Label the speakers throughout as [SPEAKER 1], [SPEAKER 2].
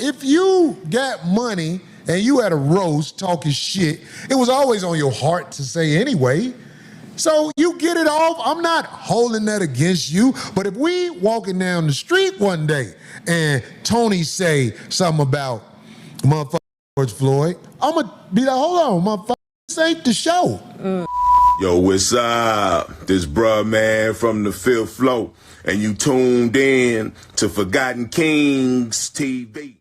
[SPEAKER 1] if you got money and you had a roast talking shit, it was always on your heart to say anyway. So you get it off. I'm not holding that against you. But if we walking down the street one day and Tony say something about motherfucker George Floyd, I'm going to be like, hold on, motherfucker, this ain't the show.
[SPEAKER 2] Yo, what's up? This bruh man from the fifth floor, and you tuned in to Forgotten Kings TV.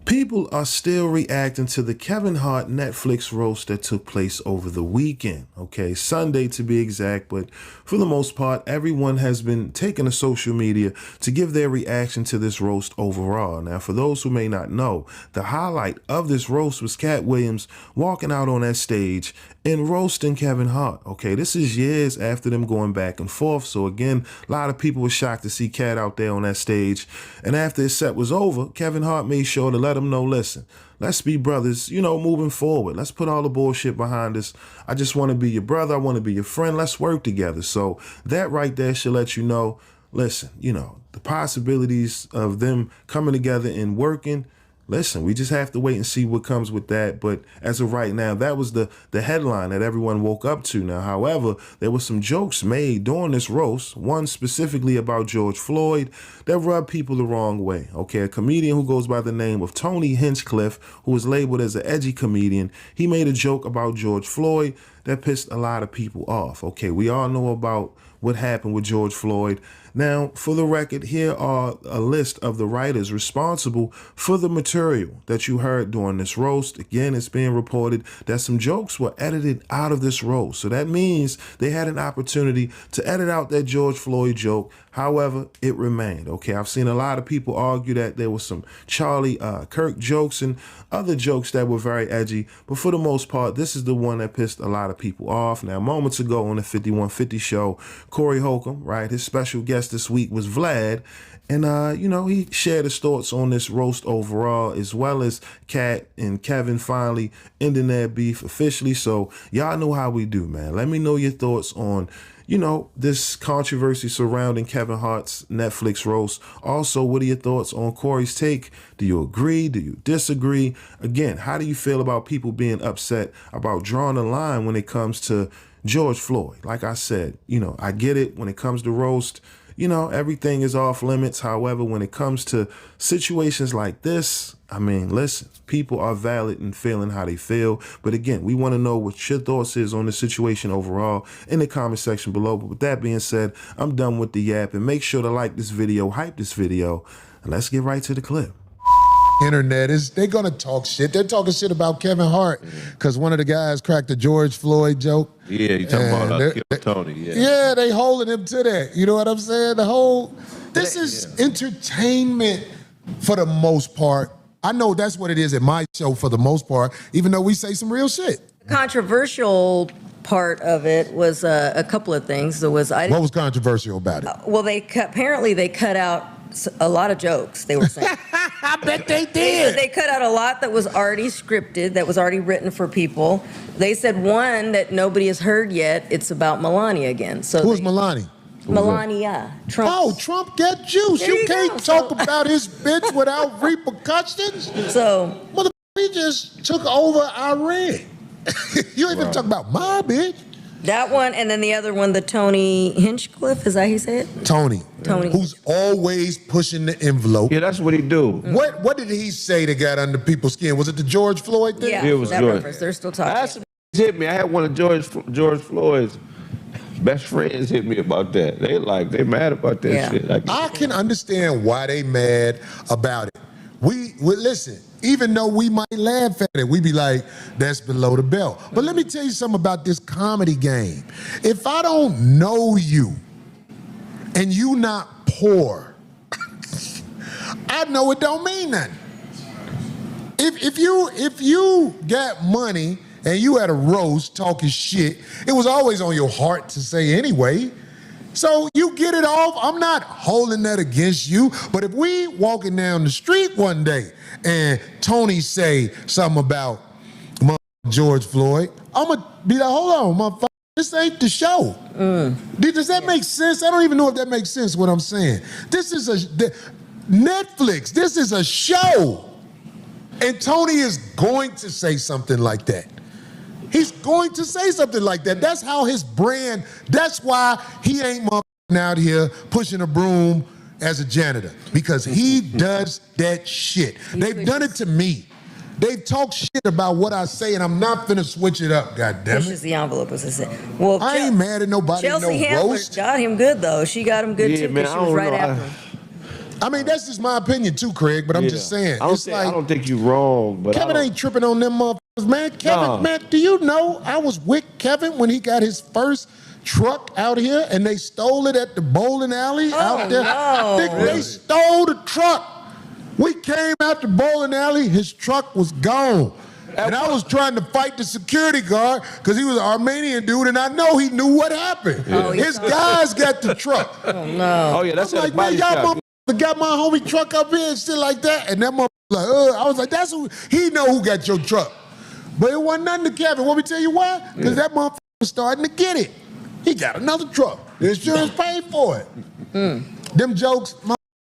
[SPEAKER 3] People are still reacting to the Kevin Hart Netflix roast that took place over the weekend, okay? Sunday to be exact, but for the most part, everyone has been taking to social media to give their reaction to this roast overall. Now, for those who may not know, the highlight of this roast was Cat Williams walking out on that stage and roasting Kevin Hart, okay? This is years after them going back and forth, so again, a lot of people were shocked to see Cat out there on that stage, and after his set was over, Kevin Hart made sure to let him know, listen, let's be brothers, you know, moving forward. Let's put all the bullshit behind us. I just want to be your brother. I want to be your friend. Let's work together. So that right there should let you know, listen, you know, the possibilities of them coming together and working. Listen, we just have to wait and see what comes with that. But as of right now, that was the headline that everyone woke up to. Now, however, there were some jokes made during this roast, one specifically about George Floyd, that rubbed people the wrong way. Okay, a comedian who goes by the name of Tony Hinchcliffe, who was labeled as an edgy comedian, he made a joke about George Floyd that pissed a lot of people off. Okay, we all know about what happened with George Floyd. Now, for the record, here are a list of the writers responsible for the material that you heard during this roast. Again, it's being reported that some jokes were edited out of this roast. So that means they had an opportunity to edit out that George Floyd joke. However, it remained. Okay, I've seen a lot of people argue that there was some Charlie Kirk jokes and other jokes that were very edgy. But for the most part, this is the one that pissed a lot of people off. Now, moments ago on the 5150 show, Corey Holcomb, right, his special guest this week was Vlad, and you know, he shared his thoughts on this roast overall, as well as Kat and Kevin finally ending their beef officially. So y'all know how we do, man. Let me know your thoughts on, you know, this controversy surrounding Kevin Hart's Netflix roast. Also, what are your thoughts on Corey's take? Do you agree? Do you disagree? Again, how do you feel about people being upset about drawing a line when it comes to George Floyd? Like I said, you know, I get it when it comes to roast, you know, everything is off limits. However, when it comes to situations like this, I mean, listen, people are valid in feeling how they feel. But again, we want to know what your thoughts is on the situation overall in the comment section below. But with that being said, I'm done with the yap, and make sure to like this video, hype this video, and let's get right to the clip.
[SPEAKER 1] Internet is, they're gonna talk shit. They're talking shit about Kevin Hart because one of the guys cracked the George Floyd joke.
[SPEAKER 4] Yeah, you talking about Kill Tony, yeah.
[SPEAKER 1] Yeah, they holding him to that. You know what I'm saying? This is entertainment for the most part. I know that's what it is at my show for the most part, even though we say some real shit.
[SPEAKER 5] Controversial part of it was a couple of things. What
[SPEAKER 1] was controversial about it?
[SPEAKER 5] Well, apparently they cut out a lot of jokes, they were saying.
[SPEAKER 1] I bet they did.
[SPEAKER 5] They cut out a lot that was already scripted, that was already written for people. They said one that nobody has heard yet, it's about Melania again. So
[SPEAKER 1] who's Melania?
[SPEAKER 5] Melania. Trump.
[SPEAKER 1] Oh, Trump got juice. You can't talk about his bitch without repercussions.
[SPEAKER 5] So,
[SPEAKER 1] motherfucker, he just took over Iran. You ain't even talk about my bitch.
[SPEAKER 5] That one, and then the other one, the Tony Hinchcliffe, is that how you say it?
[SPEAKER 1] Tony. Who's always pushing the envelope.
[SPEAKER 4] Yeah, that's what he do.
[SPEAKER 1] What did he say that got under people's skin? Was it the George Floyd thing?
[SPEAKER 5] Yeah,
[SPEAKER 4] it was
[SPEAKER 5] that
[SPEAKER 4] George.
[SPEAKER 5] reference. They're still talking.
[SPEAKER 4] That's hit me. I had one of George Floyd's best friends hit me about that. They mad about that shit.
[SPEAKER 1] I can understand why they mad about it. We listen, even though we might laugh at it, we be like, that's below the belt. But let me tell you something about this comedy game. If I don't know you and you not poor, I know it don't mean nothing. If you got money and you had a roast talking shit, it was always on your heart to say anyway. So you get it off. I'm not holding that against you. But if we walking down the street one day and Tony say something about George Floyd, I'm gonna be like, hold on, motherfucker, this ain't the show. Does that make sense? I don't even know if that makes sense what I'm saying. Netflix. This is a show. And Tony is going to say something like that. He's going to say something like that. That's how his brand, that's why he ain't motherfucking out here pushing a broom as a janitor. Because he does that shit. They've done it to me. They've talked shit about what I say, and I'm not finna switch it up, goddammit.
[SPEAKER 5] Pushes the envelope, as I said. Well,
[SPEAKER 1] I ain't mad at nobody,
[SPEAKER 5] Chelsea
[SPEAKER 1] no
[SPEAKER 5] Handler
[SPEAKER 1] roast.
[SPEAKER 5] got him good, though. She got him good,
[SPEAKER 4] Yeah,
[SPEAKER 5] too,
[SPEAKER 4] man,
[SPEAKER 5] because she
[SPEAKER 4] I
[SPEAKER 5] was
[SPEAKER 4] don't
[SPEAKER 5] right
[SPEAKER 4] know.
[SPEAKER 5] after him.
[SPEAKER 1] I mean, that's just my opinion too, Craig, but I'm just saying.
[SPEAKER 4] I don't think you're wrong, but
[SPEAKER 1] Kevin ain't tripping on them motherfuckers, man. Kevin, man, do you know I was with Kevin when he got his first truck out here and they stole it at the bowling alley out there?
[SPEAKER 5] No.
[SPEAKER 1] They stole the truck. We came out the bowling alley, his truck was gone. And I was trying to fight the security guard because he was an Armenian dude, and I know he knew what happened. His guys got the truck.
[SPEAKER 5] Oh, no.
[SPEAKER 4] Oh, yeah, that's
[SPEAKER 1] I'm like, man, y'all motherfuckers got my homie truck up here and shit like that. And that motherfucker like, I was like, that's who, he know who got your truck. But it wasn't nothing to Kevin. Want me to tell you why? Because that motherfucker was starting to get it. He got another truck. The insurance paid for it. Them jokes,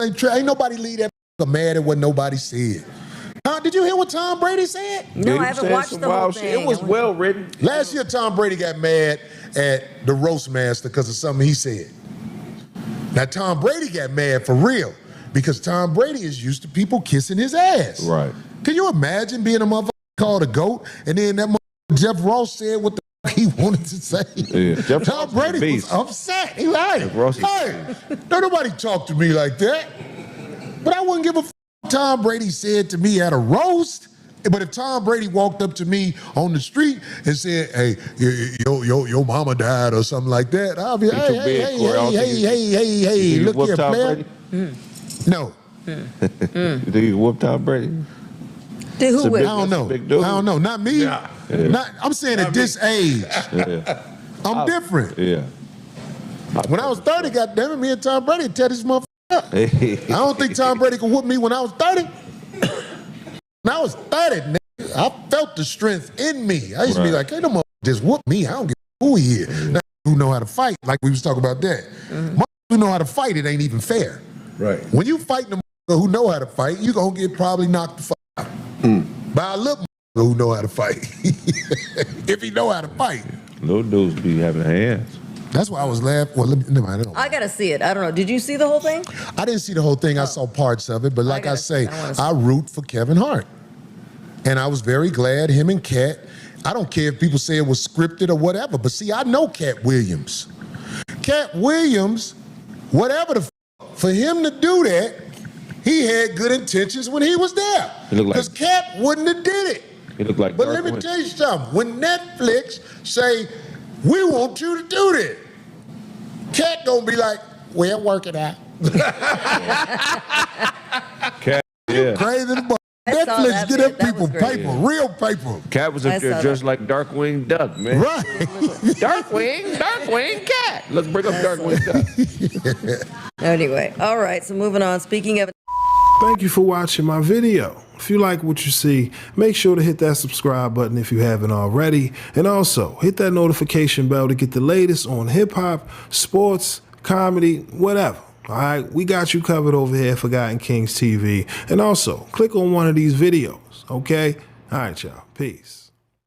[SPEAKER 1] ain't nobody leave that motherfucker mad at what nobody said. Did you hear what Tom Brady said?
[SPEAKER 5] No, I haven't watched the whole thing.
[SPEAKER 4] It was well written.
[SPEAKER 1] Last year, Tom Brady got mad at the roast master because of something he said. Now, Tom Brady got mad for real because Tom Brady is used to people kissing his ass.
[SPEAKER 4] Right.
[SPEAKER 1] Can you imagine being a motherfucker called a GOAT and then that motherfucker Jeff Ross said what the fuck he wanted to say?
[SPEAKER 4] Yeah.
[SPEAKER 1] Tom Brady was upset. He like, hey, don't nobody talk to me like that. But I wouldn't give a fuck what Tom Brady said to me at a roast. But if Tom Brady walked up to me on the street and said, hey, your mama died or something like that, I'll be, hey, look here, player. No.
[SPEAKER 4] You think he whooped Tom Brady?
[SPEAKER 5] Did who whip?
[SPEAKER 1] I don't know. Not me.
[SPEAKER 4] Yeah.
[SPEAKER 1] Not, I'm saying at this age. I'm different.
[SPEAKER 4] Yeah.
[SPEAKER 1] When I was 30, goddammit, me and Tom Brady tear this motherfucker up. I don't think Tom Brady could whoop me when I was 30. When I was 30, nigga, I felt the strength in me. I used to be like, hey, no motherfucker just whoop me. I don't give a who he is. Now, who know how to fight, like we was talking about that. Who know how to fight, it ain't even fair.
[SPEAKER 6] Right.
[SPEAKER 1] When you fight the motherfucker who know how to fight, you gonna get probably knocked the fuck out. By a little motherfucker who know how to fight. If he know how to fight.
[SPEAKER 4] Little dudes be having hands.
[SPEAKER 1] That's why I was laughing. Well, never mind. I don't know.
[SPEAKER 5] I gotta see it. I don't know. Did you see the whole thing?
[SPEAKER 1] I didn't see the whole thing. I saw parts of it. But like I say,
[SPEAKER 5] I wanna see.
[SPEAKER 1] I root for Kevin Hart. And I was very glad him and Cat. I don't care if people say it was scripted or whatever. But see, I know Cat Williams. Cat Williams, whatever the for him to do that, he had good intentions when he was there. Because Cat wouldn't have did it.
[SPEAKER 4] He looked like
[SPEAKER 1] But let me tell you something. When Netflix say, we want you to do this, Cat gonna be like, we'll work it out.
[SPEAKER 4] Cat, yeah.
[SPEAKER 1] Crazy the butt. Netflix get up people paper, real paper.
[SPEAKER 4] Cat was up there just like Darkwing Duck, man.
[SPEAKER 1] Right.
[SPEAKER 4] Darkwing Cat. Let's bring up Darkwing Duck.
[SPEAKER 5] Anyway, all right, so moving on. Speaking of...
[SPEAKER 3] Thank you for watching my video. If you like what you see, make sure to hit that subscribe button if you haven't already. And also, hit that notification bell to get the latest on hip-hop, sports, comedy, whatever. All right, we got you covered over here at Forgotten Kings TV. And also, click on one of these videos, okay? All right, y'all. Peace.